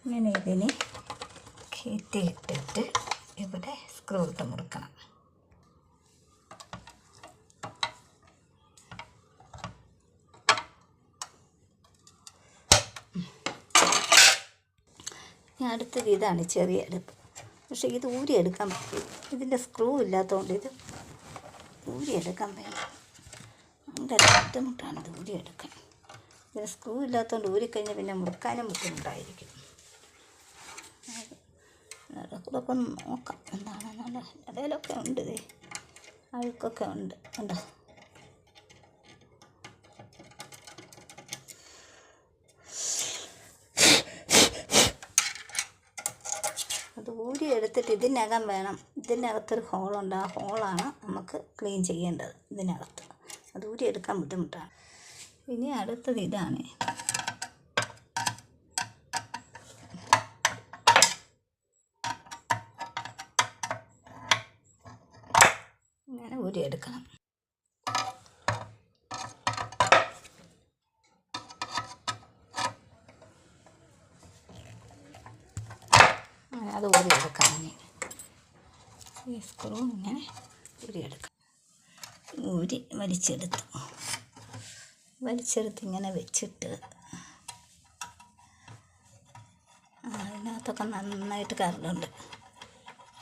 ഇങ്ങനെ ഇതിന് കയറ്റിയിട്ടിട്ട് ഇവിടെ സ്ക്രൂ ഇട്ട് മുറുക്കണം. അടുത്തത് ഇതാണ് ചെറിയ അടുപ്പ്. പക്ഷേ ഇത് ഊരിയെടുക്കാൻ പറ്റും. ഇതിൻ്റെ സ്ക്രൂ ഇല്ലാത്തതുകൊണ്ട് ഇത് ഊരിയെടുക്കാൻ വേണം. ഭയങ്കര ബുദ്ധിമുട്ടാണ് ഇത് ഊരിയെടുക്കാൻ. ഇതിന് സ്ക്രൂ ഇല്ലാത്തതുകൊണ്ട് ഊരിക്കഴിഞ്ഞാൽ പിന്നെ മുറുക്കാനും ബുദ്ധിമുട്ടായിരിക്കും. അതൊക്കെ നോക്കാം എന്താണെന്നുള്ള. ഇടയിലൊക്കെ ഉണ്ട്, ഇത് അഴുക്കൊക്കെ ഉണ്ട്. കണ്ടോ? അത് ഊരി എടുത്തിട്ട് ഇതിനകം വേണം. ഇതിനകത്തൊരു ഹോളുണ്ട്. ആ ഹോളാണ് നമുക്ക് ക്ലീൻ ചെയ്യേണ്ടത് ഇതിനകത്ത്. അത് ഊരി എടുക്കാൻ ബുദ്ധിമുട്ടാണ്. ഇനി അടുത്തത് ഇതാണ്. ഇങ്ങനെ ഊരി എടുക്കണം. അത് ഊരിയെടുക്കാം. ഈ സ്ക്രൂ ഇങ്ങനെ ഊരിയെടുക്കാം. ഊരി വലിച്ചെടുത്ത് ഇങ്ങനെ വെച്ചിട്ട് അതിനകത്തൊക്കെ നന്നായിട്ട് കറണ്ടുണ്ട്.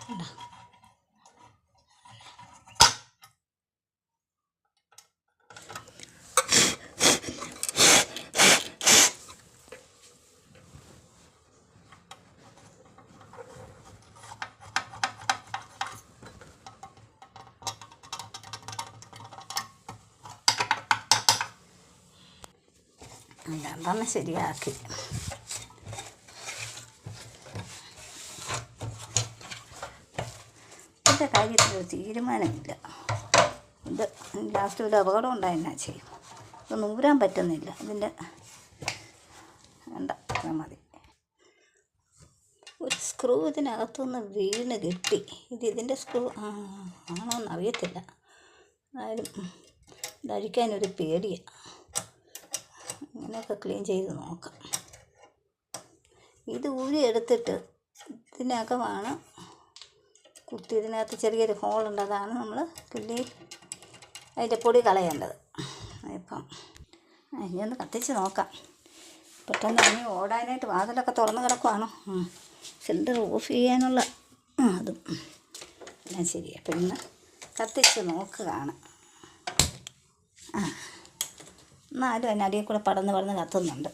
കണ്ടോ? രണ്ടെണ്ണം ശരിയാക്കി. ഇതിൻ്റെ കാര്യത്തിൽ തീരുമാനമില്ല. ഇത് ലാസ്റ്റ് ഒരു അപകടം ഉണ്ടായെന്നാ ചെയ്യും. ഇത് നൂരാൻ പറ്റുന്നില്ല. ഇതിൻ്റെ വേണ്ട, മതി. ഒരു സ്ക്രൂ ഇതിനകത്തുനിന്ന് വീണ് കിട്ടി. ഇതിൻ്റെ സ്ക്രൂ ആണോന്ന് അറിയത്തില്ല. എന്നാലും ധരിക്കാനൊരു പേടിയാണ്. ഇങ്ങനെയൊക്കെ ക്ലീൻ ചെയ്ത് നോക്കാം. ഇത് ഊരി എടുത്തിട്ട് ഇതിനകമാണ് കുത്തി. ഇതിനകത്ത് ചെറിയൊരു ഹോളുണ്ട്. അതാണ് നമ്മൾ അതിൻ്റെ പൊടി കളയേണ്ടത്. ഇപ്പം ഇനി ഒന്ന് കത്തിച്ച് നോക്കാം. പെട്ടെന്ന് ഇനി ഓടാനായിട്ട് വാതിലൊക്കെ തുറന്ന് കിടക്കുവാണോ? സിലിണ്ടർ ഓഫ് ചെയ്യാനുള്ള അതും എല്ലാം ശരിയാണ്. അപ്പം ഇന്ന് കത്തിച്ച് നോക്കുകയാണ്. എന്നാലും അതിനടിയിൽ കൂടെ പടന്ന് കത്തുന്നുണ്ട്.